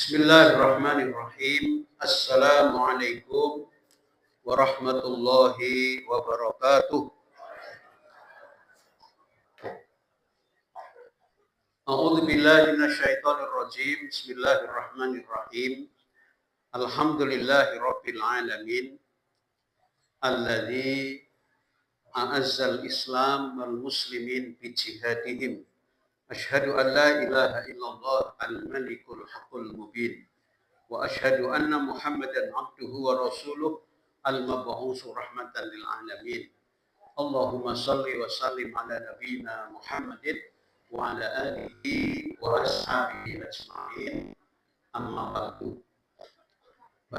Bismillahirrahmanirrahim. Assalamualaikum warahmatullahi wabarakatuh. A'udzu billahi minasyaitonir rajim. Bismillahirrahmanirrahim. Alhamdulillahi rabbil alamin. Alladzi a'azzal Islam wal muslimin bi jihadihim. Asyhadu an la ilaha illallah al-malikul haqqul mubin. Wa asyhadu anna Muhammadan abduhu wa rasuluh al-mab'uts rahmatan lil alamin. Allahumma shalli wa sallim ala nabiyyina Muhammadin wa ala alihi wa ashabihi ajma'in. Amma ba'du.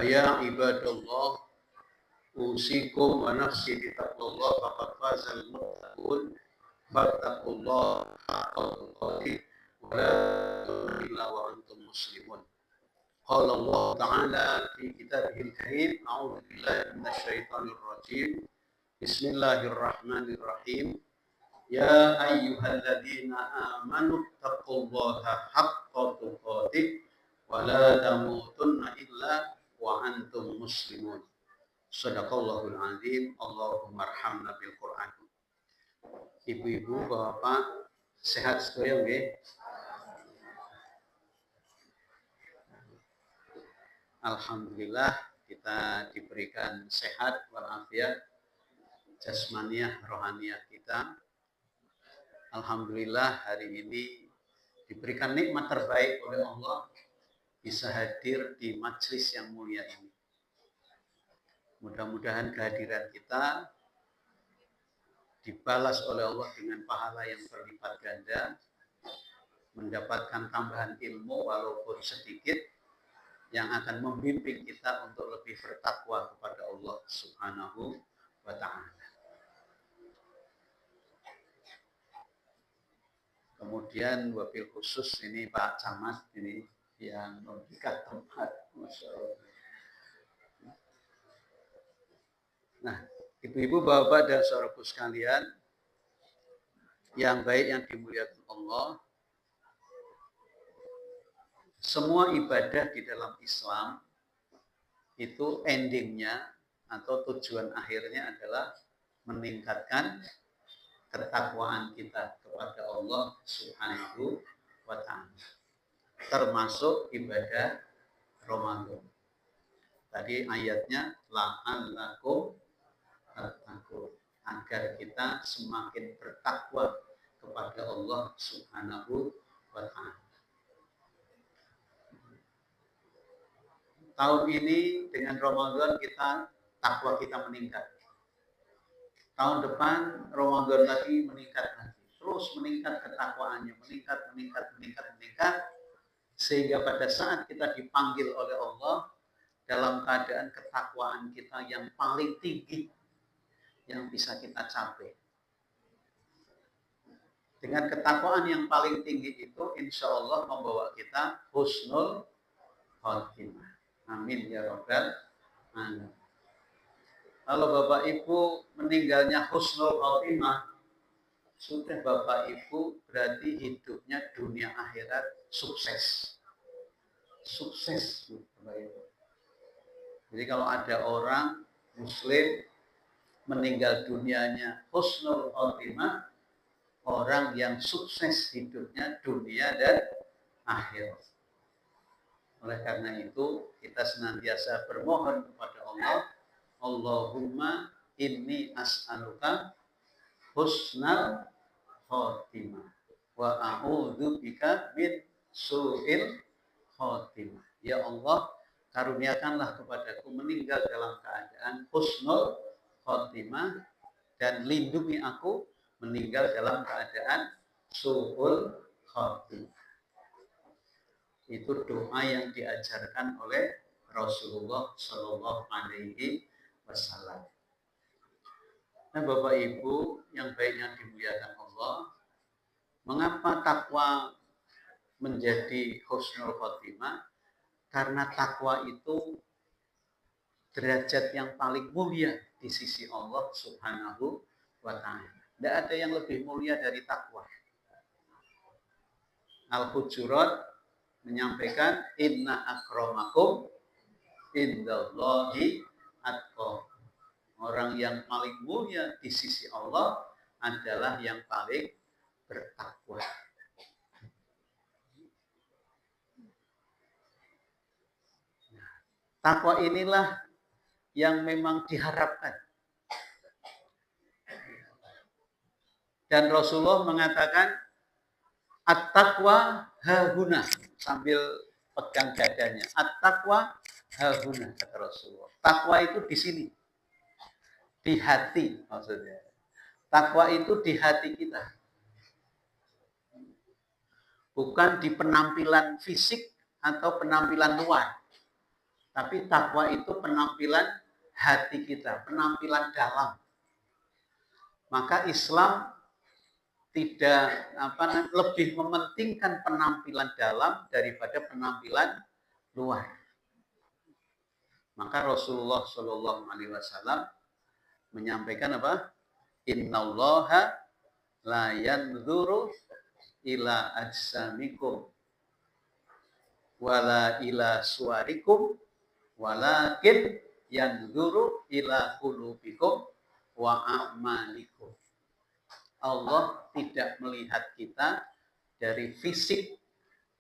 Ya ibadallah, usikum wa nafsi bi taqwallah faqad fazal muttaqun. Fattaqullaha haqqa tuqatih wa la tamutunna illa wa antum muslimun. Qala Allah Ta'ala fi kitabihil karim, a'udzu billahi minasyaitonir rajim. Bismillahirrahmanirrahim. Ya ayyuhalladzina amanu taqullaha haqqa tuqatih wa la tamutunna illa wa antum muslimun. Shadaqallahul azim. Allahumma arhamna bil Qur'an. Ibu-ibu, bapak, sehat sedaya nggih? Alhamdulillah kita diberikan sehat walafiat jasmaniah rohaniah kita. Alhamdulillah hari ini diberikan nikmat terbaik oleh Allah bisa hadir di majelis yang mulia ini. Mudah-mudahan kehadiran kita dibalas oleh Allah dengan pahala yang berlipat ganda, mendapatkan tambahan ilmu walaupun sedikit yang akan membimbing kita untuk lebih bertakwa kepada Allah Subhanahu wa Ta'ala. Kemudian wabil khusus ini Pak Camat ini yang memberikan tempat, Masya Allah. Nah, ibu-ibu, bapak, dan saudaraku sekalian yang baik yang dimuliakan Allah, semua ibadah di dalam Islam itu endingnya atau tujuan akhirnya adalah meningkatkan ketakwaan kita kepada Allah Subhanahu wa Ta'ala, termasuk ibadah Ramadan. Tadi ayatnya la'allakum tattaqun, agar kita semakin bertakwa kepada Allah Subhanahu wa Ta'ala. Tahun ini dengan Ramadan takwa kita meningkat. Tahun depan Ramadan lagi meningkat lagi. Terus meningkat ketakwaannya, meningkat. Sehingga pada saat kita dipanggil oleh Allah dalam keadaan ketakwaan kita yang paling tinggi yang bisa kita capai. Dengan ketakwaan yang paling tinggi itu insya Allah membawa kita husnul khotimah. Amin ya rabbal alamin. Kalau Bapak Ibu meninggalnya husnul khotimah, sudah Bapak Ibu berarti hidupnya dunia akhirat sukses. Sukses Bapak Ibu. Jadi kalau ada orang muslim meninggal dunianya husnul khotimah, orang yang sukses hidupnya dunia dan akhirat. Oleh karena itu kita senantiasa bermohon kepada Allah, Allahumma inni as'aluka husnal khotimah wa a'udzu bika min su'il khotimah. Ya Allah, karuniakanlah kepadaku meninggal dalam keadaan husnul khotimah dan lindungi aku meninggal dalam keadaan su'ul khotimah. Itu doa yang diajarkan oleh Rasulullah Shallallahu Alaihi Wasallam. Nah, Bapak Ibu yang baik yang dimuliakan Allah, mengapa takwa menjadi husnul khotimah? Karena takwa itu derajat yang paling mulia di sisi Allah Subhanahu wa Ta'ala. Tidak ada yang lebih mulia dari takwa. Al-Hujurat menyampaikan inna akramakum indallahi atqakum. Orang yang paling mulia di sisi Allah adalah yang paling bertakwa. Takwa inilah yang memang diharapkan. Dan Rasulullah mengatakan at-taqwa hahuna, sambil pegang dadanya. At-taqwa hahuna, kata Rasulullah. Takwa itu di sini. Di hati maksudnya. Takwa itu di hati kita. Bukan di penampilan fisik atau penampilan luar. Tapi takwa itu penampilan hati kita, penampilan dalam. Maka Islam tidak lebih mementingkan penampilan dalam daripada penampilan luar. Maka Rasulullah Shallallahu Alaihi Wasallam menyampaikan apa? Innallaha la yanzuru ila ajsamikum wala ila suwarikum walakin yanzuru ila qulubikum wa a'malikum. Allah tidak melihat kita dari fisik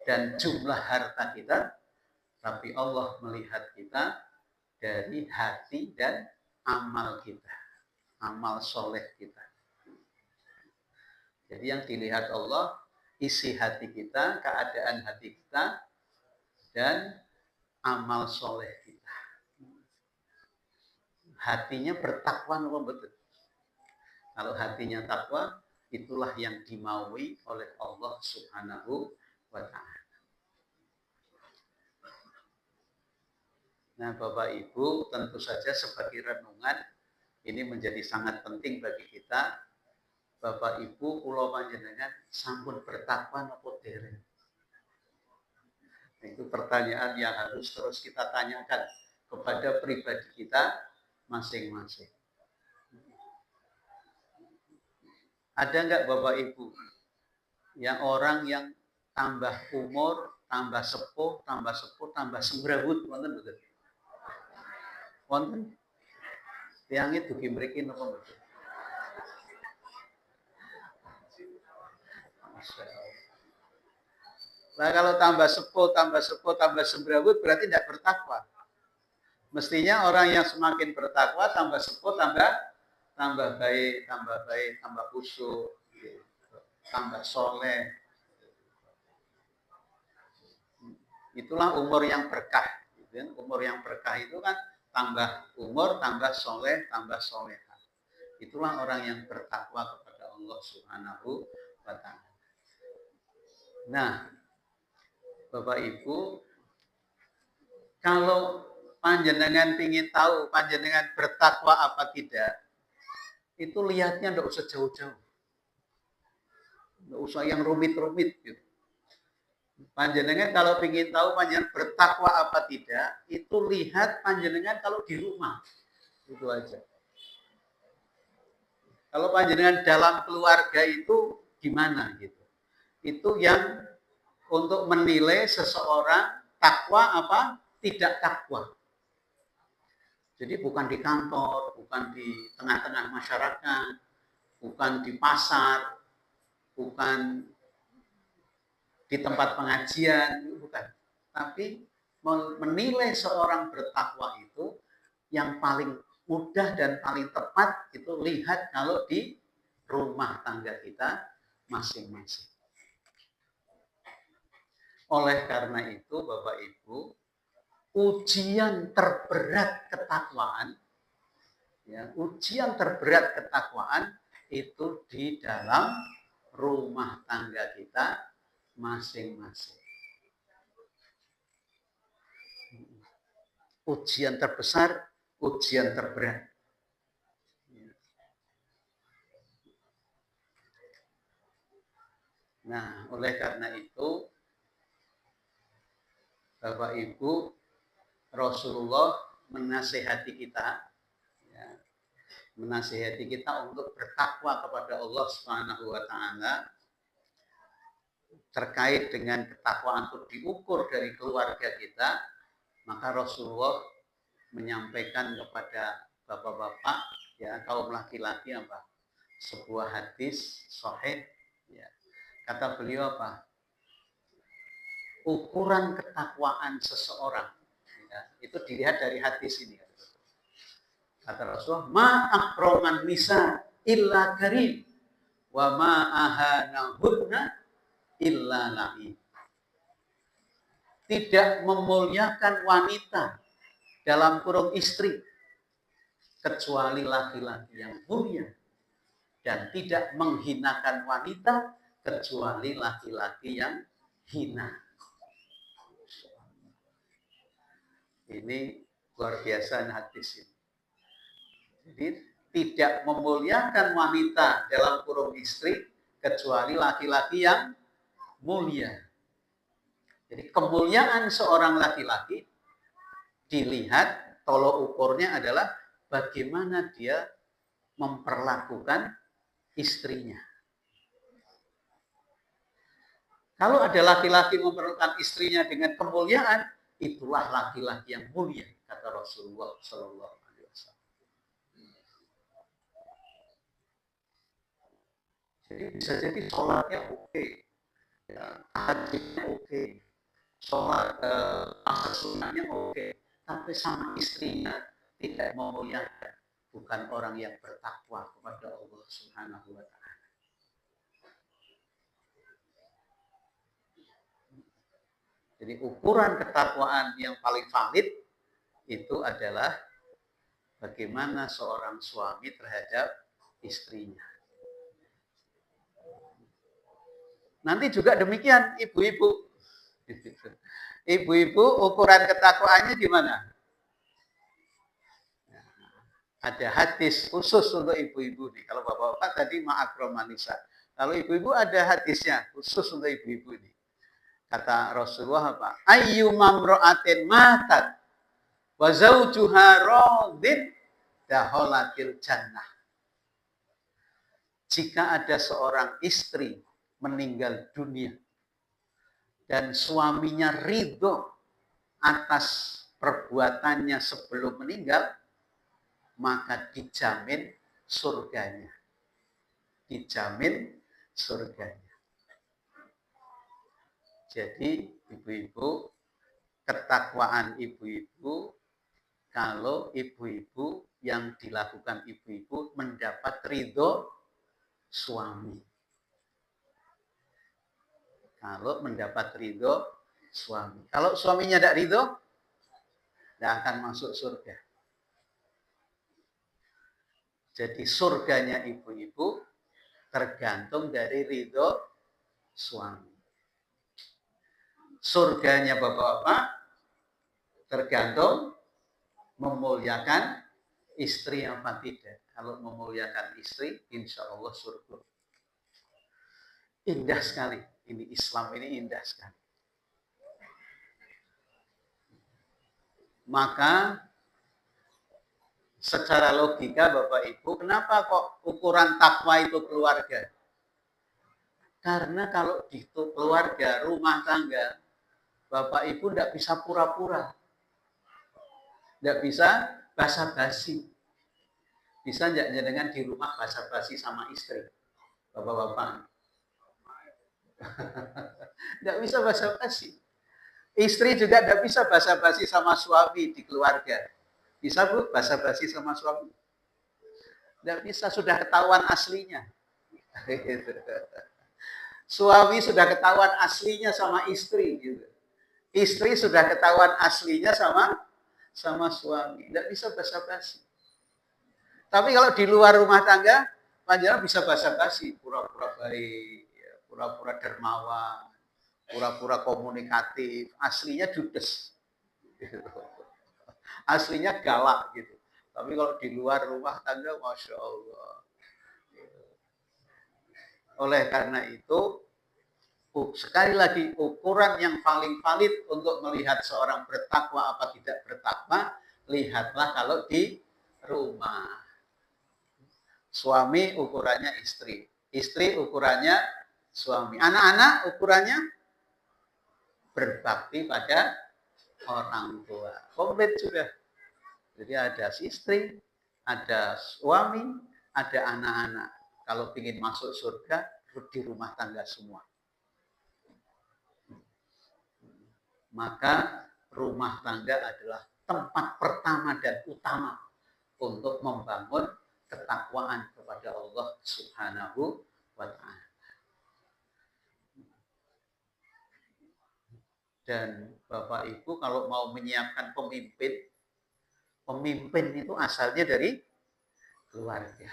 dan jumlah harta kita, tapi Allah melihat kita dari hati dan amal kita, amal soleh kita. Jadi yang dilihat Allah, isi hati kita, keadaan hati kita, dan amal soleh kita. Hatinya bertakwa apa betul? Kalau hatinya takwa, itulah yang dimaui oleh Allah Subhanahu wa Ta'ala. Nah, Bapak Ibu, tentu saja sebagai renungan, ini menjadi sangat penting bagi kita. Bapak Ibu, kula panjenengan sampun bertakwa napa dereng? Itu pertanyaan yang harus terus kita tanyakan kepada pribadi kita masing-masing. Ada enggak Bapak Ibu yang orang yang tambah umur, tambah sepuh, tambah sembrewut, wonten betul? Wonten? Tiang itu mriki napa betul? Nah, kalau tambah sepuh, tambah sembrewut berarti tidak bertakwa. Mestinya orang yang semakin bertakwa, tambah sepuh, tambah baik, tambah khusyuk, tambah soleh. Itulah umur yang berkah. Umur yang berkah itu kan tambah umur, tambah soleh, tambah soleha. Itulah orang yang bertakwa kepada Allah Subhanahu wa Ta'ala. Nah, Bapak Ibu, kalau panjenengan ingin tahu panjenengan bertakwa apa tidak, itu lihatnya tidak usah jauh-jauh. Tidak usah yang rumit-rumit gitu. Panjenengan kalau ingin tahu panjenengan bertakwa apa tidak, itu lihat panjenengan kalau di rumah. Itu aja. Kalau panjenengan dalam keluarga itu gimana gitu. Itu yang untuk menilai seseorang takwa apa tidak takwa. Jadi bukan di kantor, bukan di tengah-tengah masyarakat, bukan di pasar, bukan di tempat pengajian, bukan. Tapi menilai seorang bertakwa itu yang paling mudah dan paling tepat itu lihat kalau di rumah tangga kita masing-masing. Oleh karena itu, Bapak Ibu, ujian terberat ketakwaan, ya, ujian terberat ketakwaan itu di dalam rumah tangga kita masing-masing. Ujian terbesar, ujian terberat. Nah, oleh karena itu, Bapak Ibu, Rasulullah menasihati kita, ya, menasihati kita untuk bertakwa kepada Allah Subhanahu wa Ta'ala terkait dengan ketakwaan itu diukur dari keluarga kita, maka Rasulullah menyampaikan kepada bapak-bapak, ya, kaum laki-laki apa? Sebuah hadis sahih, ya. Kata beliau apa? Ukuran ketakwaan seseorang, ya, itu dilihat dari hadis ini. Kata Rasulullah, ma akroman nisa illa karim wa ma ahanahunna illa la'in. Tidak memuliakan wanita dalam kurung istri kecuali laki-laki yang mulia, dan tidak menghinakan wanita kecuali laki-laki yang hina. Ini luar biasa hadis ini. Jadi tidak memuliakan wanita dalam kurung istri kecuali laki-laki yang mulia. Jadi kemuliaan seorang laki-laki dilihat, tolok ukurnya adalah bagaimana dia memperlakukan istrinya. Kalau ada laki-laki memperlakukan istrinya dengan kemuliaan, itulah laki-laki yang mulia, kata Rasulullah Shallallahu Alaihi Wasallam. Jadi bisa jadi sholatnya oke, ya, hadisnya oke, sholat sunahnya oke, tapi sama istrinya tidak memuliakan, bukan orang yang bertakwa kepada Allah Subhanahu wa Ta'ala. Jadi ukuran ketakwaan yang paling valid itu adalah bagaimana seorang suami terhadap istrinya. Nanti juga demikian ibu-ibu. Ibu-ibu ukuran ketakwaannya gimana? Ada hadis khusus untuk ibu-ibu nih. Kalau bapak-bapak tadi ma'akromanisa. Kalau ibu-ibu ada hadisnya khusus untuk ibu-ibu nih. Kata Rasulullah apa? Ayyumam ro'atin matat wa zawjuha radin daholatil jannah. Jika ada seorang istri meninggal dunia dan suaminya ridho atas perbuatannya sebelum meninggal, maka dijamin surganya. Dijamin surganya. Jadi ibu-ibu, ketakwaan ibu-ibu, kalau ibu-ibu yang dilakukan ibu-ibu mendapat ridho suami. Kalau mendapat ridho suami. Kalau suaminya tidak ridho, tidak akan masuk surga. Jadi surganya ibu-ibu tergantung dari ridho suami. Surganya bapak-bapak tergantung memuliakan istri apa tidak. Kalau memuliakan istri, insya Allah surga. Indah sekali. Ini Islam ini indah sekali. Maka secara logika Bapak Ibu, kenapa kok ukuran takwa itu keluarga? Karena kalau di keluarga, rumah tangga, Bapak Ibu tidak bisa pura-pura. Tidak bisa basa-basi. Bisa nggak dengan di rumah basa-basi sama istri? Bapak-bapak. Tidak bisa basa-basi. Istri juga tidak bisa basa-basi sama suami di keluarga. Bisa Bu basa-basi sama suami? Tidak bisa, sudah ketahuan aslinya. Suami sudah ketahuan aslinya sama istri gitu. Istri sudah ketahuan aslinya sama suami. Tidak bisa basa-basi. Tapi kalau di luar rumah tangga, panjang bisa basa-basi, pura-pura baik, pura-pura dermawan, pura-pura komunikatif, aslinya judes. Aslinya galak gitu. Tapi kalau di luar rumah tangga, Masya Allah. Oleh karena itu, sekali lagi ukuran yang paling valid untuk melihat seorang bertakwa apa tidak bertakwa, lihatlah kalau di rumah. Suami ukurannya istri, istri ukurannya suami. Anak-anak ukurannya berbakti pada orang tua. Komplit sudah. Jadi ada istri, ada suami, ada anak-anak. Kalau ingin masuk surga, di rumah tangga semua. Maka rumah tangga adalah tempat pertama dan utama untuk membangun ketakwaan kepada Allah Subhanahu wa Ta'ala. Dan Bapak Ibu kalau mau menyiapkan pemimpin, pemimpin itu asalnya dari keluarga.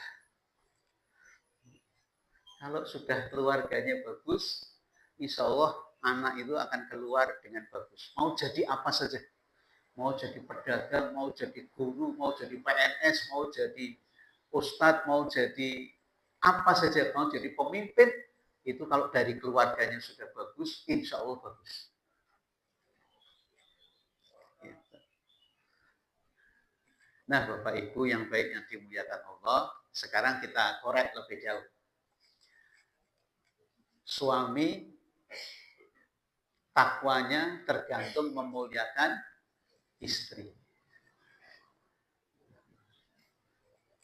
Kalau sudah keluarganya bagus, insya Allah anak itu akan keluar dengan bagus. Mau jadi apa saja. Mau jadi pedagang, mau jadi guru, mau jadi PNS, mau jadi ustadz, mau jadi apa saja, mau jadi pemimpin, itu kalau dari keluarganya sudah bagus, insya Allah bagus. Nah, Bapak Ibu yang baik yang dimuliakan Allah, sekarang kita korek lebih jauh. Suami takwanya tergantung memuliakan istri.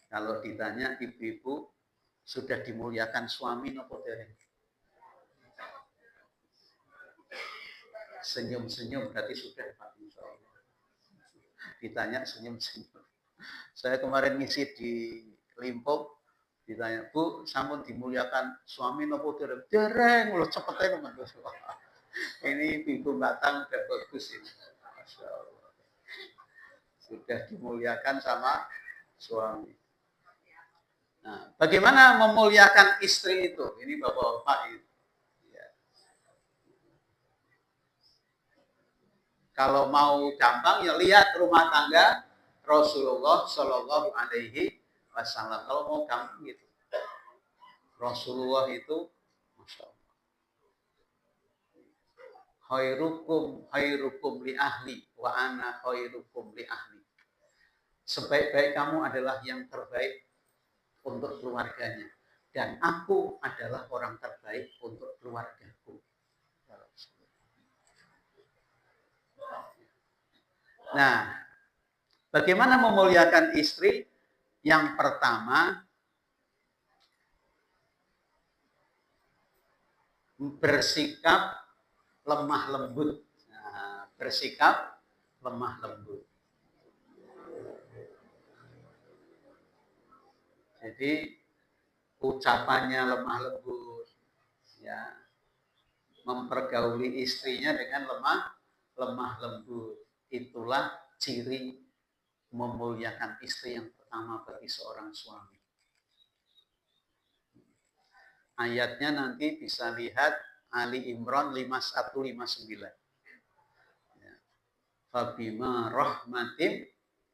Kalau ditanya ibu-ibu, sudah dimuliakan suami nopo dereng? Senyum-senyum berarti sudah, Pak. Ditanya senyum-senyum. Saya kemarin ngisi di Limpok, ditanya, Bu, sampun dimuliakan suami nopo dereng? Dereng, lo cepetnya teman. Ini ibu batang udah bagus ini. Masya Allah. Sudah dimuliakan sama suami. Nah, bagaimana memuliakan istri itu? Ini Bapak-bapak itu. Ya. Kalau mau gampang ya lihat rumah tangga Rasulullah Shallallahu Alaihi Wasallam. Kalau mau gampang gitu, Rasulullah itu, Masya Allah. Khairukum li ahli wa ana khairukum li ahli. Sebaik-baik kamu adalah yang terbaik untuk keluarganya. Dan aku adalah orang terbaik untuk keluargaku. Nah, bagaimana memuliakan istri? Yang pertama, bersikap lemah lembut. Nah, bersikap lemah lembut. Jadi ucapannya lemah lembut, ya, mempergauli istrinya dengan lemah lembut. Itulah ciri memuliakan istri yang pertama bagi seorang suami. Ayatnya nanti bisa lihat Ali Imran 5159. Ya. Fabima rahmatin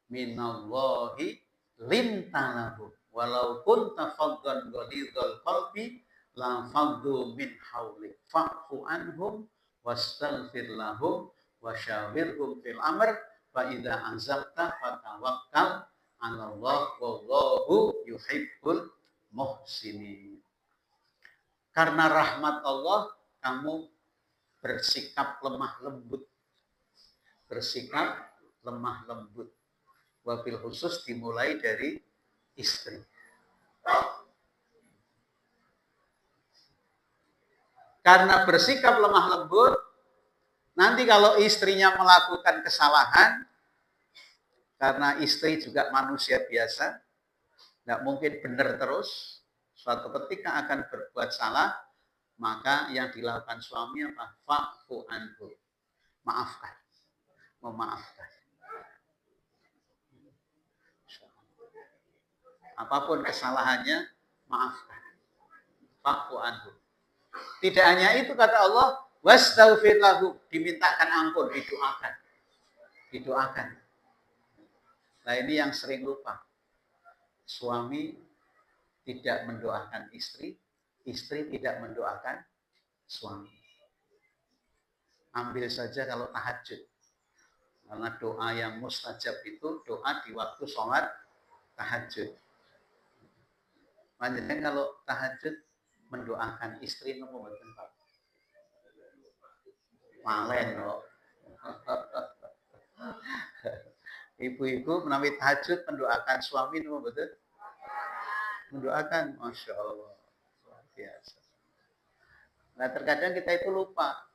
minallahi lintalahu walau kunta faddan ghalidhal qalbi la faddu min hawlik fa'fu anhum wastaghfir lahum wasyawirhum fil amr fa idza azabta fatawakkal 'ala Allah wallahu yuhibbul muhsinin. Karena rahmat Allah kamu bersikap lemah lembut. Bersikap lemah lembut. Wabil khusus dimulai dari istri. Karena bersikap lemah lembut, nanti kalau istrinya melakukan kesalahan, karena istri juga manusia biasa, nggak mungkin benar terus, suatu ketika akan berbuat salah, maka yang dilakukan suami apa? Fa'fu anhu. Maafkan. Memaafkan. Apapun kesalahannya, maafkan. Fa'fu anhu. Tidak hanya itu kata Allah, wastaghfir lahu, dimintakan ampun, didoakan. Didoakan. Nah, ini yang sering lupa. Suami tidak mendoakan istri, istri tidak mendoakan suami. Ambil saja kalau tahajud. Karena doa yang mustajab itu doa di waktu sholat tahajud. Makanya kalau tahajud mendoakan istri nopo mboten Pak? Malen kok. Ibu-ibu menawi tahajud mendoakan suami nopo mboten? Mendoakan, Masya Allah. Luar biasa. Nah terkadang kita itu lupa.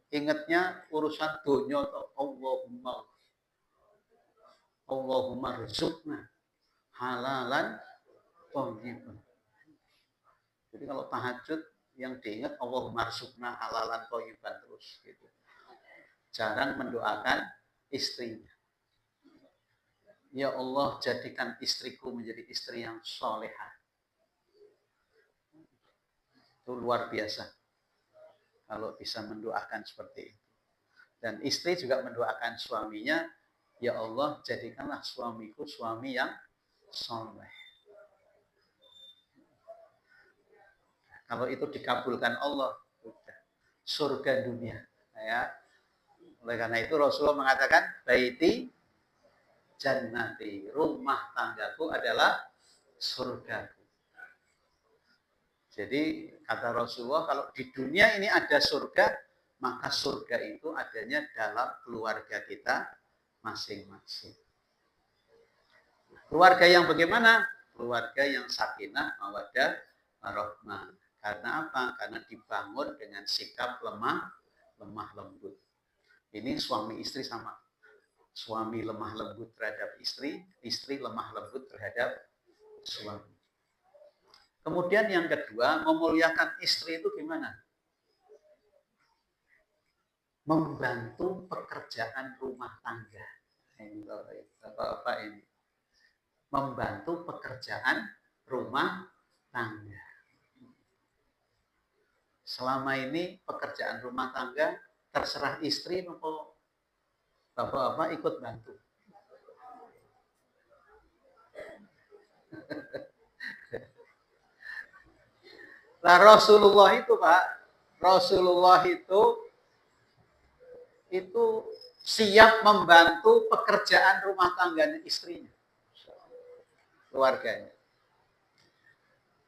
Ingatnya urusan dunia atau Allahumma rizukna halalan thayyiban. Jadi kalau tahajud yang diingat Allahumma rizukna halalan thayyiban terus gitu. Jarang mendoakan istrinya. Ya Allah, jadikan istriku menjadi istri yang solehah. Itu luar biasa. Kalau bisa mendoakan seperti itu. Dan istri juga mendoakan suaminya, ya Allah, jadikanlah suamiku suami yang soleh. Kalau itu dikabulkan Allah, sudah surga dunia. Ya. Oleh karena itu Rasulullah mengatakan, baiti jannati, rumah tanggaku adalah surgaku. Jadi kata Rasulullah, kalau di dunia ini ada surga, maka surga itu adanya dalam keluarga kita masing-masing. Keluarga yang bagaimana? Keluarga yang sakinah, mawaddah, warahmah. Karena apa? Karena dibangun dengan sikap lemah lembut. Ini suami istri sama. Suami lemah lembut terhadap istri, istri lemah lembut terhadap suami. Kemudian yang kedua, memuliakan istri itu gimana? Membantu pekerjaan rumah tangga. Apa ini? Membantu pekerjaan rumah tangga. Selama ini pekerjaan rumah tangga terserah istri atau bapak-bapak ikut bantu. Nah Rasulullah itu Pak, Rasulullah itu siap membantu pekerjaan rumah tangganya istrinya, keluarganya.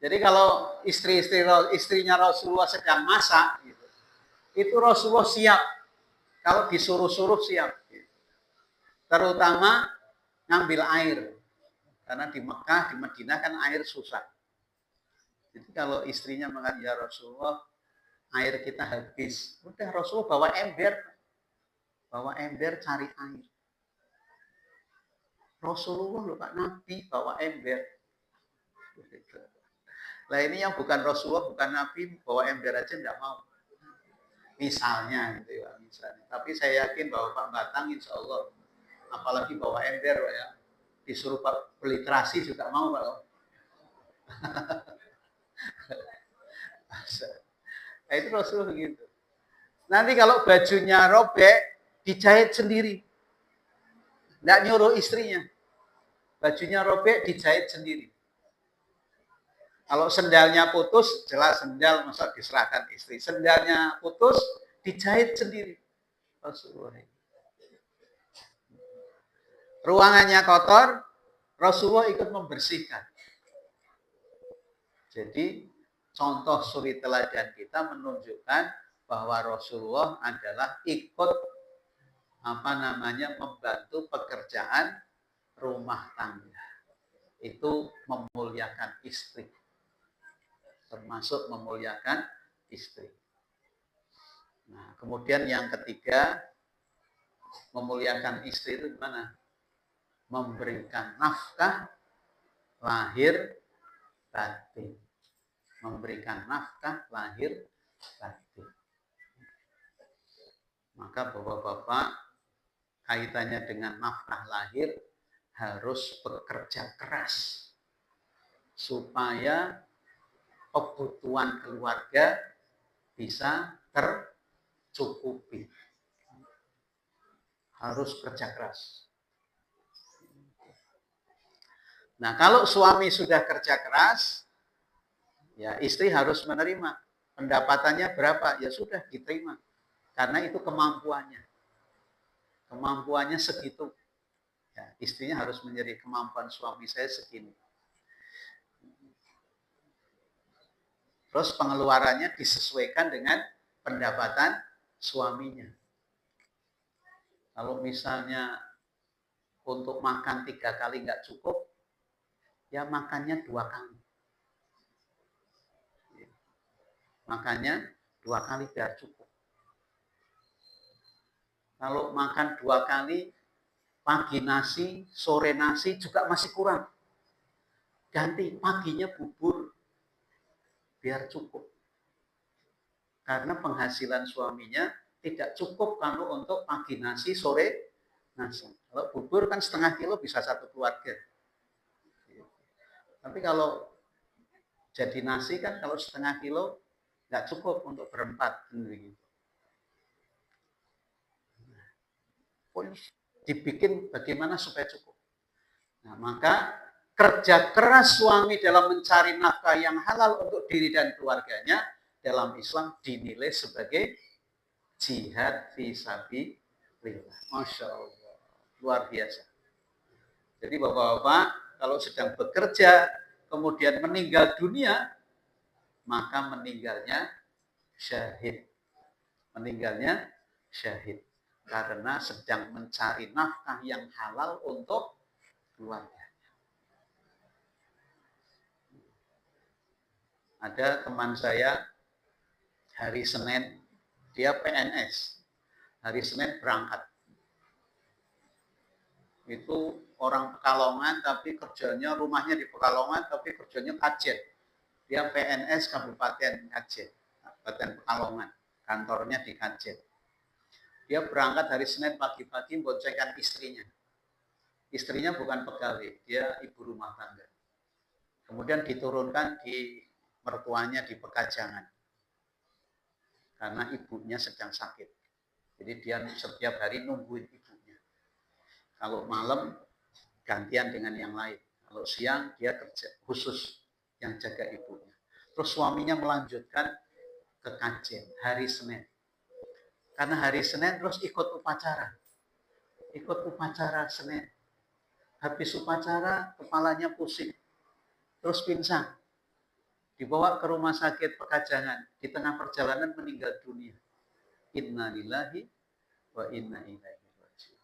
Jadi kalau istrinya Rasulullah sedang masak, gitu, itu Rasulullah siap. Kalau disuruh-suruh siap. Gitu. Terutama ngambil air. Karena di Mekah, di Madinah kan air susah. Jadi kalau istrinya mengatakan, ya Rasulullah, air kita habis. Udah Rasulullah bawa ember cari air. Rasulullah loh Pak, Nabi bawa ember. Nah ini yang bukan Rasulullah, bukan Nabi, bawa ember aja enggak mau. Misalnya gitu ya, misalnya. Tapi saya yakin bahwa Pak Batang insya Allah, apalagi bawa ember ya, disuruh Pak beli terasi juga mau Pak. Nah, itu Rasulullah begitu. Nanti kalau bajunya robek, dijahit sendiri. Nggak nyuruh istrinya. Bajunya robek, dijahit sendiri. Kalau sendalnya putus, jelas sendal masa diserahkan istri. Sendalnya putus, dijahit sendiri. Rasulullah. Ruangannya kotor, Rasulullah ikut membersihkan. Jadi contoh suri teladan kita menunjukkan bahwa Rasulullah adalah ikut membantu pekerjaan rumah tangga. Itu memuliakan istri. Termasuk memuliakan istri. Nah, kemudian yang ketiga, memuliakan istri itu gimana? Memberikan nafkah lahir batin. Memberikan nafkah lahir batin. Maka bapak-bapak kaitannya dengan nafkah lahir harus bekerja keras supaya kebutuhan keluarga bisa tercukupi. Harus kerja keras. Nah, kalau suami sudah kerja keras, ya istri harus menerima. Pendapatannya berapa? Ya sudah diterima. Karena itu kemampuannya. Kemampuannya segitu. Ya, istrinya harus menjadi kemampuan suami saya segini. Terus pengeluarannya disesuaikan dengan pendapatan suaminya. Kalau misalnya untuk makan 3 kali nggak cukup, ya makannya 2 kali. Makannya 2 kali biar cukup. Kalau makan 2 kali, pagi nasi, sore nasi juga masih kurang. Ganti paginya bubur biar cukup. Karena penghasilan suaminya tidak cukup kalau untuk pagi nasi, sore nasi. Kalau bubur kan setengah kilo bisa 1 keluarga. Tapi kalau jadi nasi kan kalau setengah kilo nggak cukup untuk berempat. Dibikin bagaimana supaya cukup. Nah, maka kerja keras suami dalam mencari nafkah yang halal untuk diri dan keluarganya dalam Islam dinilai sebagai jihad fisabilillah. Masya Allah, luar biasa. Jadi bapak-bapak kalau sedang bekerja kemudian meninggal dunia, maka meninggalnya syahid. Meninggalnya syahid karena sedang mencari nafkah yang halal untuk keluarga. Ada teman saya hari Senin, dia PNS. Hari Senin berangkat. Itu orang Pekalongan tapi kerjanya, rumahnya di Pekalongan tapi kerjanya Kajen. Dia PNS Kabupaten Kajen, Kabupaten Pekalongan. Kantornya di Kajen. Dia berangkat hari Senin pagi-pagi boncengkan istrinya. Istrinya bukan pegawai, dia ibu rumah tangga. Kemudian diturunkan di mertuanya di Pekajangan. Karena ibunya sedang sakit. Jadi dia setiap hari nungguin ibunya. Kalau malam gantian dengan yang lain. Kalau siang dia kerja khusus yang jaga ibunya. Terus suaminya melanjutkan ke Kajen hari Senin. Karena hari Senin terus ikut upacara. Ikut upacara Senin. Habis upacara kepalanya pusing. Terus pingsan. Dibawa ke rumah sakit Pekajangan. Di tengah perjalanan meninggal dunia. Inna lillahi wa inna ilaihi raji'un.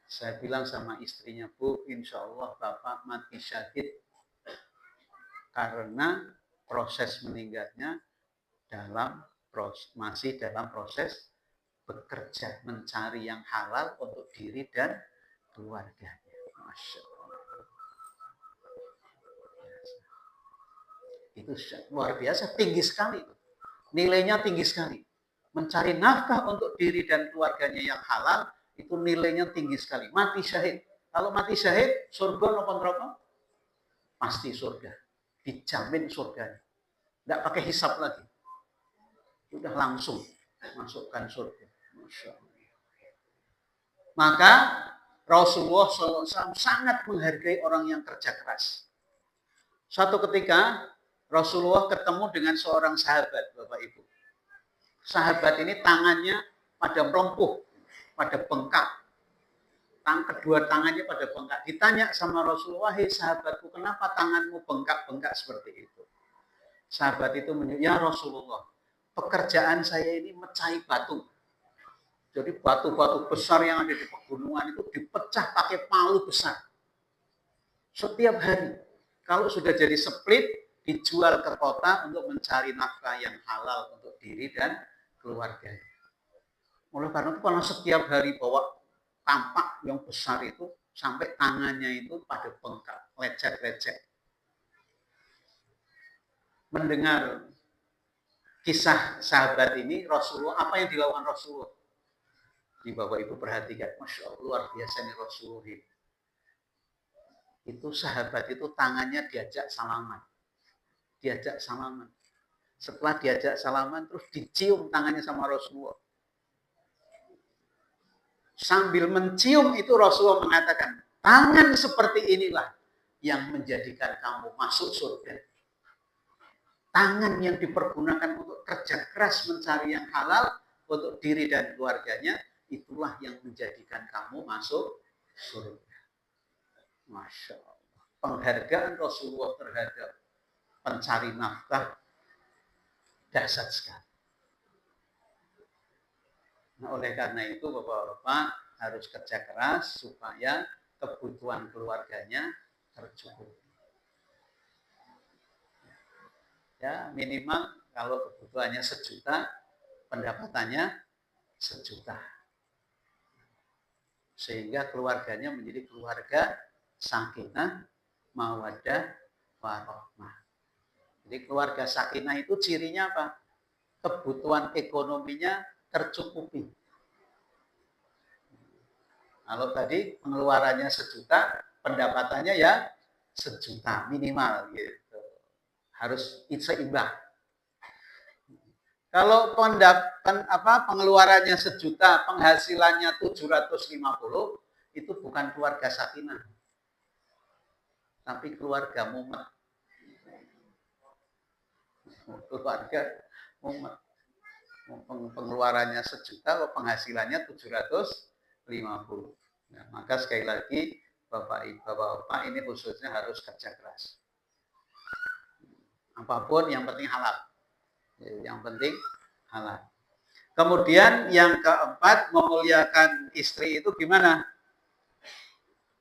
Saya bilang sama istrinya, Bu, insya Allah Bapak mati syahid karena proses meninggalnya masih dalam proses bekerja, mencari yang halal untuk diri dan keluarganya. Masya Allah. Itu luar biasa, tinggi sekali. Nilainya tinggi sekali. Mencari nafkah untuk diri dan keluarganya yang halal, itu nilainya tinggi sekali. Mati syahid. Kalau mati syahid, surga apa neraka? Pasti surga. Dijamin surganya. Nggak pakai hisap lagi. Sudah langsung masukkan surga. Masya Allah. Maka Rasulullah SAW sangat menghargai orang yang kerja keras. Suatu ketika Rasulullah ketemu dengan seorang sahabat, Bapak Ibu. Sahabat ini tangannya pada melumpuh, pada bengkak. Kedua tangannya pada bengkak. Ditanya sama Rasulullah, "Hei sahabatku, kenapa tanganmu bengkak-bengkak seperti itu?" Sahabat itu menjawab, "Ya Rasulullah, pekerjaan saya ini mecahi batu. Jadi batu-batu besar yang ada di pegunungan itu dipecah pakai palu besar. Setiap hari. Kalau sudah jadi split, dijual ke kota untuk mencari nafkah yang halal untuk diri dan keluarganya. Oleh karena itu, kalau setiap hari bawa tampak yang besar itu, sampai tangannya itu pada bengkak, lecet-lecet. Mendengar kisah sahabat ini, Rasulullah, apa yang dilakukan Rasulullah? Di Bapak Ibu perhatikan, Masya Allah, luar biasa nih Rasulullah. Itu sahabat itu tangannya diajak salaman. Diajak salaman. Setelah diajak salaman, terus dicium tangannya sama Rasulullah. Sambil mencium itu Rasulullah mengatakan, tangan seperti inilah yang menjadikan kamu masuk surga. Tangan yang dipergunakan untuk kerja keras mencari yang halal untuk diri dan keluarganya, itulah yang menjadikan kamu masuk surga. Masya Allah. Penghargaan Rasulullah terhadap pencari nafkah dahsyat sekali. Nah, oleh karena itu Bapak-bapak harus kerja keras supaya kebutuhan keluarganya tercukupi. Ya, minimal kalau kebutuhannya 1 juta, pendapatannya 1 juta. Sehingga keluarganya menjadi keluarga sakinah, mawaddah, warahmah. Jadi keluarga sakinah itu cirinya apa? Kebutuhan ekonominya tercukupi. Kalau tadi pengeluarannya 1 juta, pendapatannya ya 1 juta minimal gitu. Harus seimbang. Kalau pengeluarannya 1 juta, penghasilannya 750, itu bukan keluarga sakinah, tapi keluarga mumet. Keluarga mumet. Pengeluarannya 1 juta, penghasilannya 750. Nah, maka sekali lagi Bapak-bapak ini khususnya harus kerja keras. Apapun yang penting halal. Yang penting halal. Kemudian yang keempat, memuliakan istri itu gimana?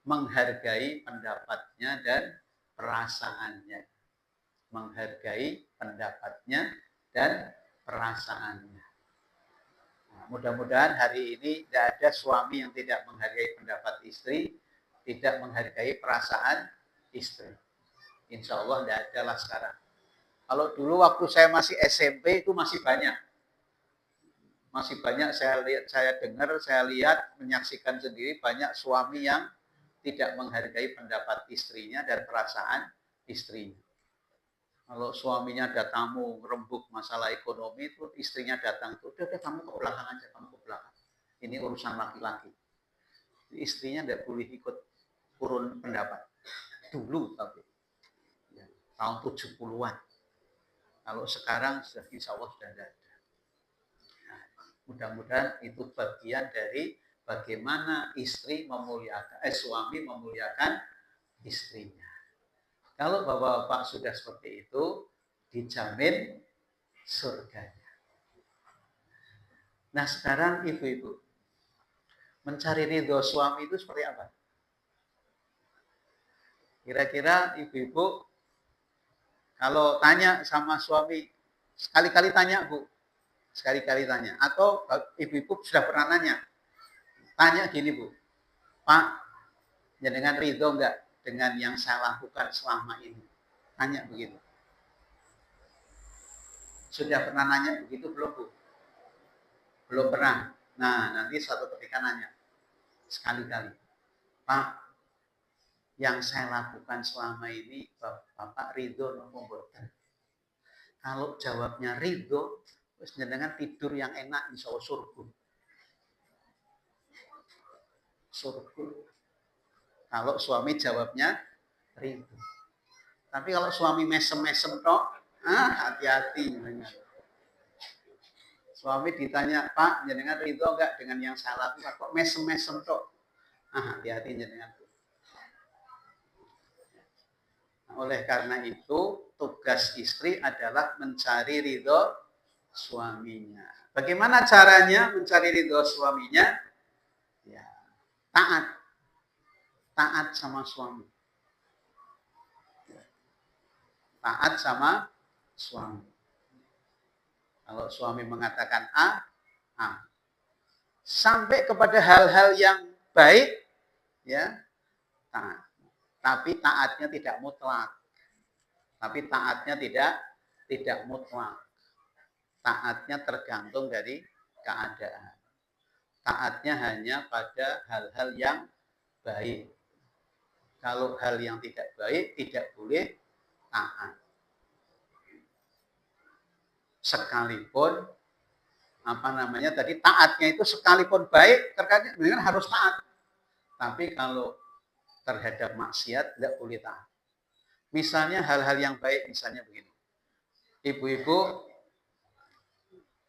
Menghargai pendapatnya dan perasaannya. Menghargai pendapatnya dan perasaannya. Nah, mudah-mudahan hari ini tidak ada suami yang tidak menghargai pendapat istri, tidak menghargai perasaan istri. Insya Allah tidak ada lah sekarang. Kalau dulu waktu saya masih SMP itu masih banyak. Masih banyak saya dengar, saya lihat, menyaksikan sendiri banyak suami yang tidak menghargai pendapat istrinya dan perasaan istrinya. Kalau suaminya ada tamu rembuk masalah ekonomi itu istrinya datang itu, udah kamu ke belakang aja, kamu ke belakang. Ini urusan laki-laki. Istrinya tidak boleh ikut turun pendapat. Dulu tapi ya, tahun 70-an. Kalau sekarang sudah insya Allah sudah ada. Nah, mudah-mudahan itu bagian dari bagaimana suami memuliakan istrinya. Kalau bapak-bapak sudah seperti itu, dijamin surganya. Nah sekarang ibu-ibu, mencari ridho suami itu seperti apa? Kira-kira ibu-ibu kalau tanya sama suami, sekali-kali tanya Bu, sekali-kali tanya. Atau ibu-ibu sudah pernah nanya, tanya gini Bu, Pak, jenengan ridho enggak dengan yang saya lakukan selama ini? Tanya begitu. Sudah pernah nanya begitu belum Bu? Belum pernah. Nah, nanti suatu ketika nanya, sekali-kali, Pak, yang saya lakukan selama ini, Bapak ridho nopo mboten? Kalau jawabnya ridho, terus jenengan tidur yang enak, insya Allah surga. Surga. Kalau suami jawabnya ridho. Tapi kalau suami mesem-mesem tok, hati-hati. Suami ditanya, Pak, jenengan ridho enggak dengan yang saya lakukan? Kok mesem-mesem tok? Hati-hati jenengan. Oleh karena itu, tugas istri adalah mencari ridho suaminya. Bagaimana caranya mencari ridho suaminya? Ya, taat. Taat sama suami. Taat sama suami. Kalau suami mengatakan A. Sampai kepada hal-hal yang baik, ya, taat. Tapi taatnya tidak mutlak. Tidak mutlak. Taatnya tergantung dari keadaan. Taatnya hanya pada hal-hal yang baik. Kalau hal yang tidak baik tidak boleh taat. Sekalipun taatnya itu sekalipun baik terkadang dengan harus taat. Tapi kalau terhadap maksiat tidak boleh taat. Misalnya hal-hal yang baik, misalnya begini. Ibu-ibu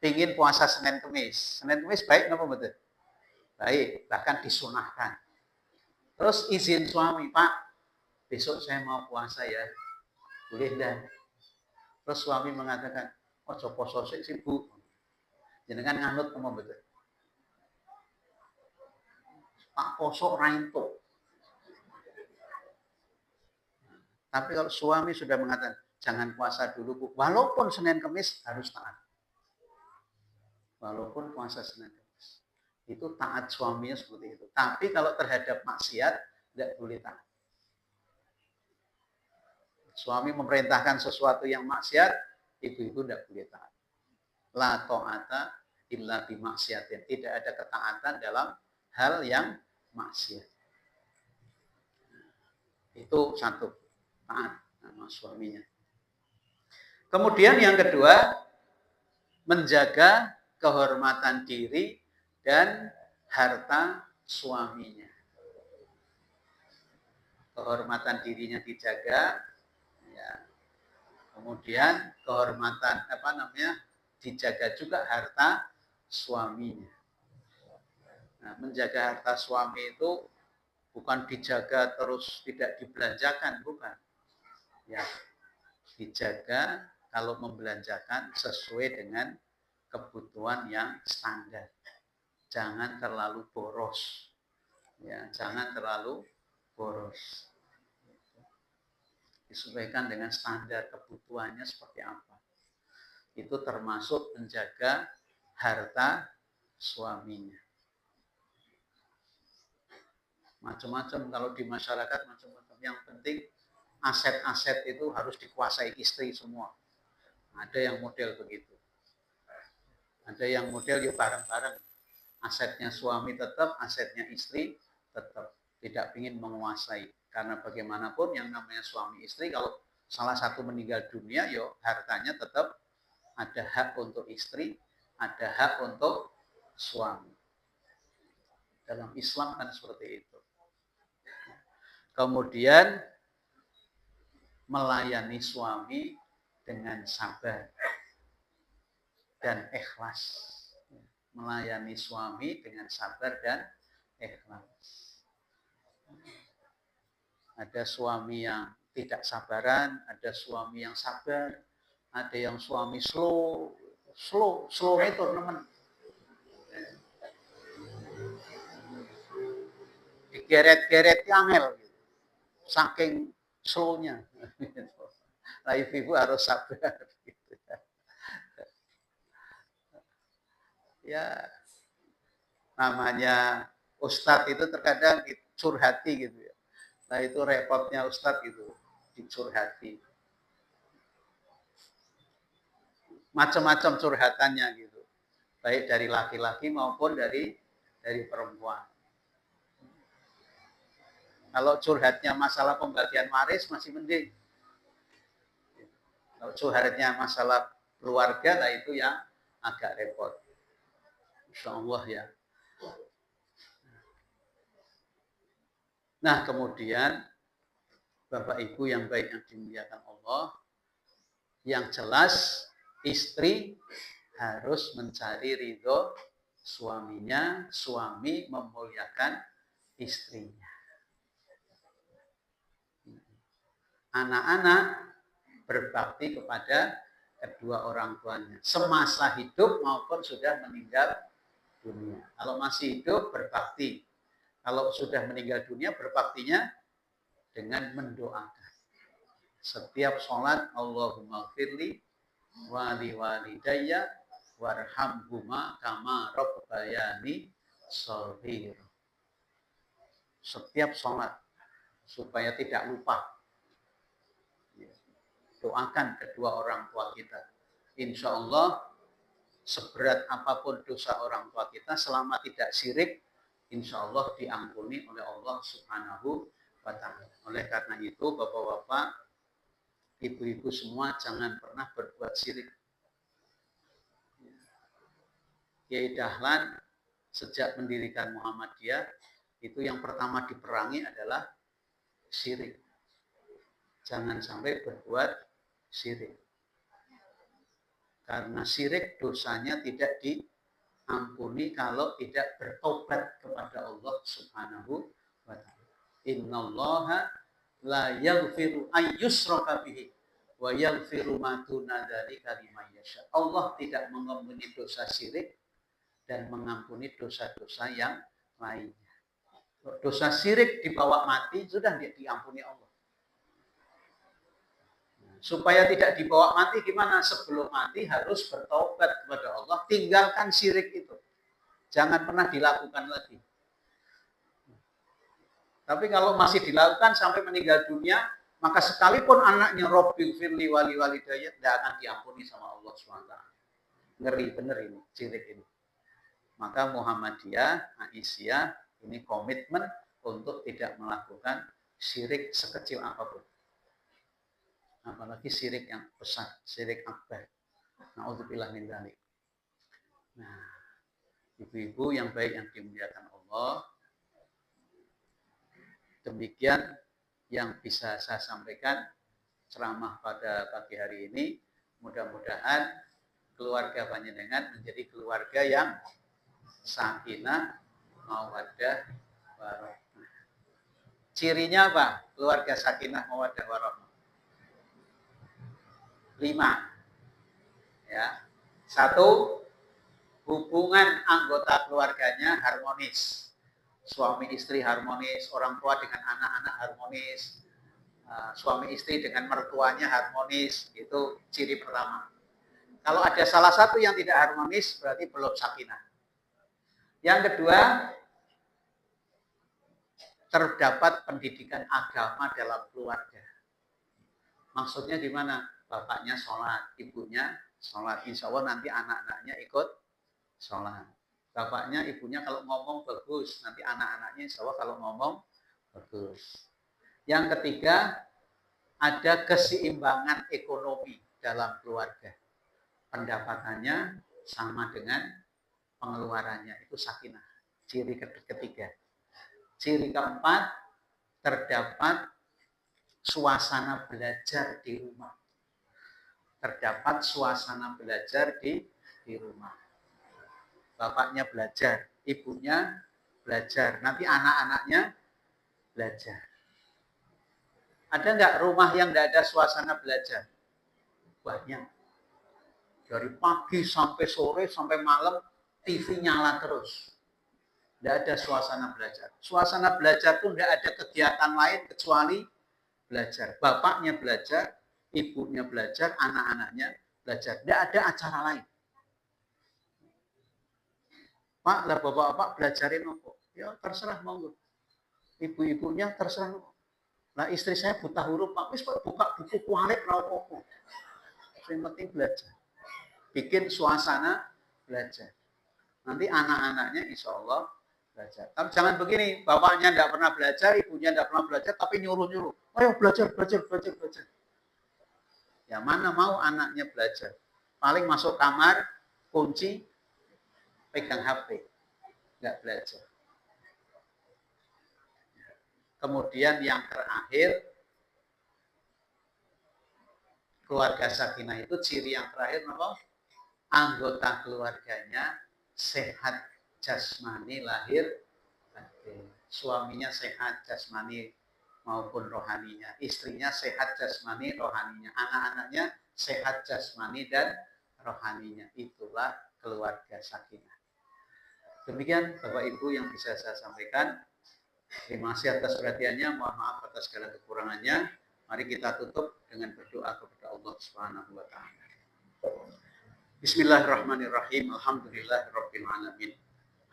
ingin puasa Senin Kemis. Senin Kemis baik napa betul? Baik, bahkan disunahkan. Terus izin suami, Pak, besok saya mau puasa ya. Boleh dah. Terus suami mengatakan, Ojo poso sik sibuk. Jenengan nganut apa betul? Pak poso ora entuk. Tapi kalau suami sudah mengatakan jangan puasa dulu, Bu. Walaupun Senin Kamis harus taat. Walaupun puasa Senin Kamis. Itu taat suaminya seperti itu. Tapi kalau terhadap maksiat tidak boleh taat. Suami memerintahkan sesuatu yang maksiat, ibu-ibu tidak boleh taat. La ta'ata illa bimaksiatin. Tidak ada ketaatan dalam hal yang maksiat. Itu satu, taat sama suaminya. Kemudian yang kedua, menjaga kehormatan diri dan harta suaminya. Kehormatan dirinya dijaga, ya. Kemudian kehormatan dijaga juga harta suaminya. Nah, menjaga harta suami itu bukan dijaga terus tidak dibelanjakan, bukan. Ya, dijaga kalau membelanjakan sesuai dengan kebutuhan yang standar. Jangan terlalu boros. Ya, jangan terlalu boros. Disesuaikan dengan standar kebutuhannya seperti apa. Itu termasuk menjaga harta suaminya. Macam-macam kalau di masyarakat macam-macam. Yang penting aset-aset itu harus dikuasai istri semua. Ada yang model begitu. Ada yang model ya bareng-bareng. Asetnya suami tetap, asetnya istri tetap. Tidak ingin menguasai. Karena bagaimanapun yang namanya suami istri, kalau salah satu meninggal dunia, yo hartanya tetap ada hak untuk istri, ada hak untuk suami. Dalam Islam kan seperti itu. Kemudian melayani suami dengan sabar dan ikhlas. Melayani suami dengan sabar dan ikhlas. Ada suami yang tidak sabaran, ada suami yang sabar, ada yang suami slow itu teman. Digeret-geret angel gitu. Saking slownya. Nah, ibu harus sabar gitu ya. Ya, namanya ustadz itu terkadang curhati gitu ya. Nah, itu repotnya ustadz gitu, dicurhati. Macam-macam curhatannya gitu. Baik dari laki-laki maupun dari perempuan. Kalau curhatnya masalah pembagian waris masih mending. Kalau curhatnya masalah keluarga, nah itu yang agak repot. Insya Allah ya. Nah, kemudian Bapak Ibu yang baik yang dimuliakan Allah, yang jelas istri harus mencari ridho suaminya, suami memuliakan istrinya. Anak-anak berbakti kepada kedua orang tuanya semasa hidup maupun sudah meninggal dunia. Kalau masih hidup berbakti, kalau sudah meninggal dunia berbaktinya dengan mendoakan. Setiap sholat Allahumma firli wali walidayya warhamhuma kama rabbayani shaghir. Setiap sholat supaya tidak lupa. Doakan kedua orang tua kita. Insya Allah seberat apapun dosa orang tua kita selama tidak syirik, insya Allah diampuni oleh Allah Subhanahu wa ta'ala. Oleh karena itu bapak-bapak, ibu-ibu semua jangan pernah berbuat syirik. Kiai Dahlan sejak mendirikan Muhammadiyah itu yang pertama diperangi adalah syirik. Jangan sampai berbuat syirik. Karena syirik dosanya tidak diampuni kalau tidak bertobat kepada Allah Subhanahu wa ta'ala. Innallaha la yaghfiru ayyushraka bihi Wa yaghfiru ma duna dzalika liman yasha. Allah tidak mengampuni dosa syirik dan mengampuni dosa-dosa yang lainnya. Dosa syirik dibawa mati sudah diampuni Allah. Supaya tidak dibawa mati gimana? Sebelum mati harus bertobat kepada Allah, tinggalkan syirik itu. Jangan pernah dilakukan lagi. Tapi kalau masih dilakukan sampai meninggal dunia, maka sekalipun anaknya Rabbil firli wali walidayya tidak akan diampuni sama Allah SWT. Ngeri bener ini, syirik ini. Maka Muhammadiyah, Aisyah, ini komitmen untuk tidak melakukan syirik sekecil apapun. Apalagi syirik yang besar, syirik akbar. Na'udzubillah min dzalik. Nah, ibu-ibu yang baik yang dimuliakan Allah, demikian yang bisa saya sampaikan ceramah pada pagi hari ini. Mudah-mudahan keluarga panjenengan menjadi keluarga yang sakinah, mawaddah, warahmah. Cirinya apa? Keluarga sakinah, mawaddah, warahmah. 5. Ya. 1, hubungan anggota keluarganya harmonis. Suami istri harmonis, orang tua dengan anak-anak harmonis, suami istri dengan mertuanya harmonis, itu ciri pertama. Kalau ada salah satu yang tidak harmonis, berarti belum sakinah. Yang kedua, terdapat pendidikan agama dalam keluarga. Maksudnya gimana? Bapaknya sholat, ibunya sholat, insya Allah nanti anak-anaknya ikut sholat. Bapaknya, ibunya kalau ngomong bagus, nanti anak-anaknya insya Allah kalau ngomong bagus. Yang ketiga, ada keseimbangan ekonomi dalam keluarga. Pendapatannya sama dengan pengeluarannya, itu sakinah. Ciri ketiga. Ciri keempat, terdapat suasana belajar di rumah. Terdapat suasana belajar di rumah. Bapaknya belajar, ibunya belajar, nanti anak-anaknya belajar. Ada nggak rumah yang nggak ada suasana belajar? Banyak. Dari pagi sampai sore, sampai malam, TV nyala terus. Nggak ada suasana belajar. Suasana belajar tuh nggak ada kegiatan lain kecuali belajar. Bapaknya belajar, ibunya belajar, anak-anaknya belajar. Nggak ada acara lain. Pak, lah bapak-bapak belajarin apa? Ya terserah monggo. Ibu-ibunya terserah. Nah istri saya buta huruf, Pak, wis buka buku kualik ra apa-apa. Yang penting belajar. Bikin suasana belajar. Nanti anak-anaknya insya Allah belajar. Tapi jangan begini, bapaknya tidak pernah belajar, ibunya tidak pernah belajar, tapi nyuruh-nyuruh. Ayo belajar. Ya mana mau anaknya belajar. Paling masuk kamar, kunci, pegang HP. Nggak belajar. Kemudian yang terakhir, keluarga sakinah itu ciri yang terakhir apa? Anggota keluarganya sehat jasmani lahir batin. Suaminya sehat jasmani maupun rohaninya, istrinya sehat jasmani rohaninya, anak-anaknya sehat jasmani dan rohaninya. Itulah keluarga sakinah. Demikian Bapak Ibu yang bisa saya sampaikan. Terima kasih atas perhatiannya, mohon maaf atas segala kekurangannya. Mari kita tutup dengan berdoa kepada Allah Subhanahu wa taala. Bismillahirrahmanirrahim. Alhamdulillahirabbil alamin.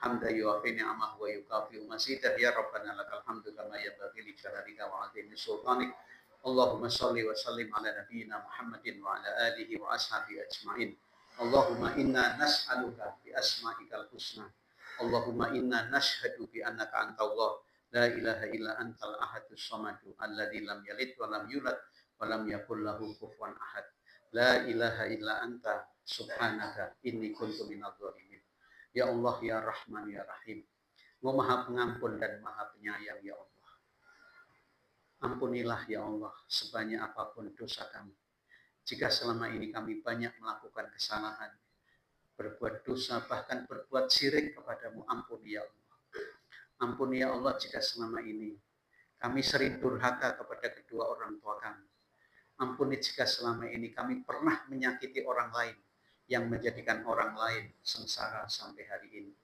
Hamda yuwafi ni'amahu wa yukafi mazidah ya rabbana lakal hamdu kama yanbaghi li jalalika wa 'azimi sultanik. Allahumma shalli wa sallim ala nabiyyina Muhammadin wa ala alihi wa ashabihi ajmain. Allahumma inna nas'aluka bi asma'ikal husna. Allahumma inna nashhadu bi annaka antallah la ilaha illa antal ahadus samadu alladzi lam yalid wa lam yulad wa lam yakul lahu kufuwan ahad. La ilaha illa anta subhanaka inni kuntu minadh dhalimin. Ya Allah ya Rahman ya Rahim. Engkau Maha Pengampun dan Maha Penyayang ya Allah. Ampunilah ya Allah sebanyak apapun dosa kami. Jika selama ini kami banyak melakukan kesalahan, berbuat dosa, bahkan berbuat syirik kepadamu, ampuni ya Allah. Ampuni ya Allah jika selama ini kami sering durhaka kepada kedua orang tua kami. Ampuni jika selama ini kami pernah menyakiti orang lain yang menjadikan orang lain sengsara sampai hari ini.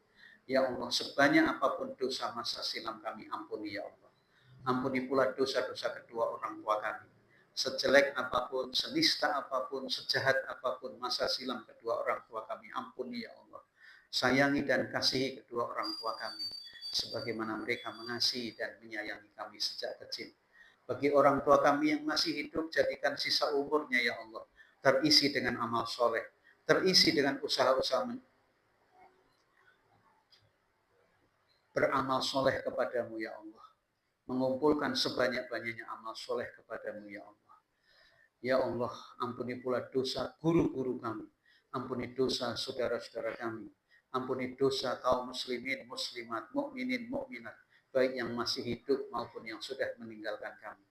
Ya Allah, sebanyak apapun dosa masa silam kami ampuni ya Allah. Ampuni pula dosa-dosa kedua orang tua kami. Sejelek apapun, senista apapun, sejahat apapun masa silam kedua orang tua kami ampuni ya Allah. Sayangi dan kasihi kedua orang tua kami sebagaimana mereka mengasihi dan menyayangi kami sejak kecil. Bagi orang tua kami yang masih hidup, jadikan sisa umurnya ya Allah terisi dengan amal soleh, terisi dengan usaha-usaha beramal soleh kepadamu ya Allah, mengumpulkan sebanyak-banyaknya amal soleh kepadamu ya Allah. Ya Allah, ampuni pula dosa guru-guru kami, ampuni dosa saudara-saudara kami, ampuni dosa kaum muslimin, muslimat, mukminin, mukminat, baik yang masih hidup maupun yang sudah meninggalkan kami.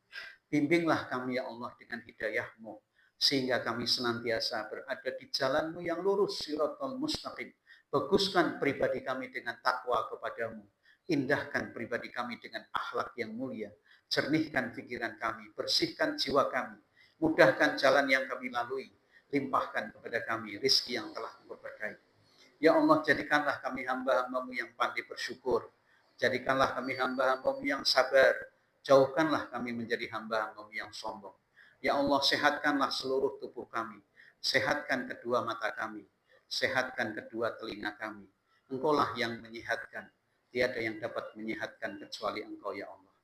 Bimbinglah kami ya Allah dengan hidayah-Mu, sehingga kami senantiasa berada di jalan-Mu yang lurus, siratal mustaqim. Baguskan pribadi kami dengan takwa kepadamu. Indahkan pribadi kami dengan akhlak yang mulia. Jernihkan pikiran kami, bersihkan jiwa kami. Mudahkan jalan yang kami lalui. Limpahkan kepada kami rizki yang telah Engkau berkahi. Ya Allah, jadikanlah kami hamba-hamba-Mu yang pandai bersyukur. Jadikanlah kami hamba-hamba-Mu yang sabar. Jauhkanlah kami menjadi hamba-hamba-Mu yang sombong. Ya Allah, sehatkanlah seluruh tubuh kami. Sehatkan kedua mata kami. Sehatkan kedua telinga kami. Engkaulah yang menyehatkan. Tiada yang dapat menyehatkan kecuali Engkau ya Allah.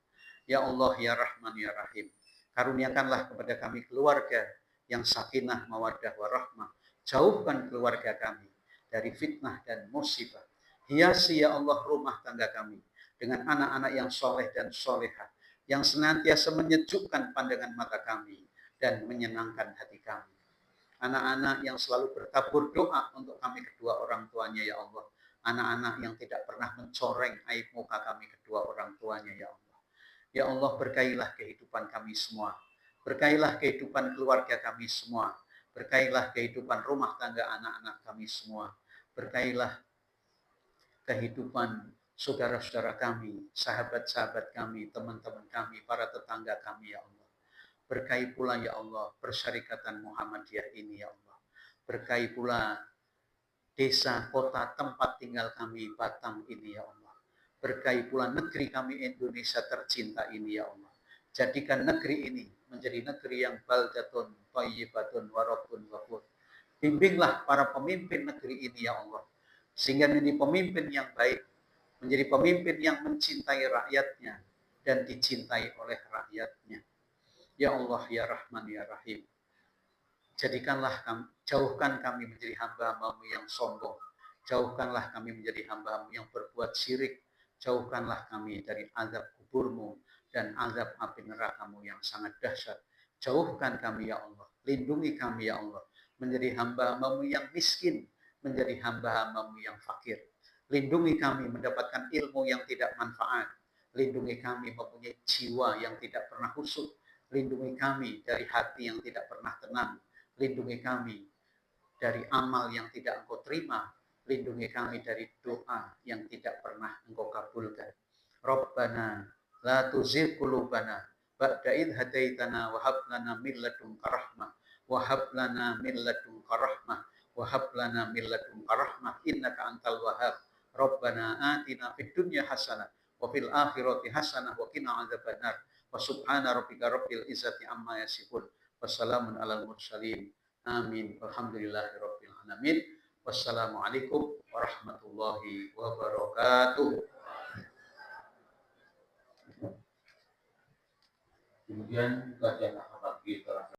Ya Allah, ya Rahman, ya Rahim. Karuniakanlah kepada kami keluarga yang sakinah, mawaddah, warahmah. Jauhkan keluarga kami dari fitnah dan musibah. Hiasi ya Allah rumah tangga kami dengan anak-anak yang soleh dan solehah, yang senantiasa menyejukkan pandangan mata kami dan menyenangkan hati kami. Anak-anak yang selalu bertabur doa untuk kami kedua orang tuanya ya Allah. Anak-anak yang tidak pernah mencoreng aib muka kami kedua orang tuanya ya Allah. Ya Allah, berkailah kehidupan kami semua. Berkailah kehidupan keluarga kami semua. Berkailah kehidupan rumah tangga anak-anak kami semua. Berkailah kehidupan saudara-saudara kami, sahabat-sahabat kami, teman-teman kami, para tetangga kami ya Allah. Berkahi pula ya Allah persyarikatan Muhammadiyah ini ya Allah. Berkahi pula desa, kota, tempat tinggal kami Batang ini ya Allah. Berkahi pula negeri kami Indonesia tercinta ini ya Allah. Jadikan negeri ini menjadi negeri yang baldatun, thayyibatun, warabun, ghafur. Bimbinglah para pemimpin negeri ini ya Allah, sehingga menjadi pemimpin yang baik, menjadi pemimpin yang mencintai rakyatnya dan dicintai oleh rakyatnya. Ya Allah, ya Rahman, ya Rahim. Jadikanlah kami, jauhkan kami menjadi hamba-hamba-Mu yang sombong. Jauhkanlah kami menjadi hamba-Mu yang berbuat syirik. Jauhkanlah kami dari azab kubur-Mu dan azab api neraka-Mu yang sangat dahsyat. Jauhkan kami ya Allah. Lindungi kami ya Allah. Menjadi hamba-hamba-Mu yang miskin. Menjadi hamba-hamba-Mu yang fakir. Lindungi kami mendapatkan ilmu yang tidak manfaat. Lindungi kami mempunyai jiwa yang tidak pernah khusyuk. Lindungi kami dari hati yang tidak pernah tenang. Lindungi kami dari amal yang tidak Engkau terima. Lindungi kami dari doa yang tidak pernah Engkau kabulkan. Rabbana la tuzigh qulubana ba'da idh hadaitana wa hab lana min ladunka rahmah wa hab lana min ladunka rahmah wa hab lana min ladunka rahmah innaka antal wahhab. Rabbana atina fid dunya hasanah wa fil akhirati hasanah wa qina adzabannar. Wa subhana rabbika rabbil izzati amma yasifun. Wassalamun alal mursalin. Amin. Alhamdulillahi rabbil alamin. Wassalamualaikum warahmatullahi wabarakatuh. Kemudian kajian akhlak kita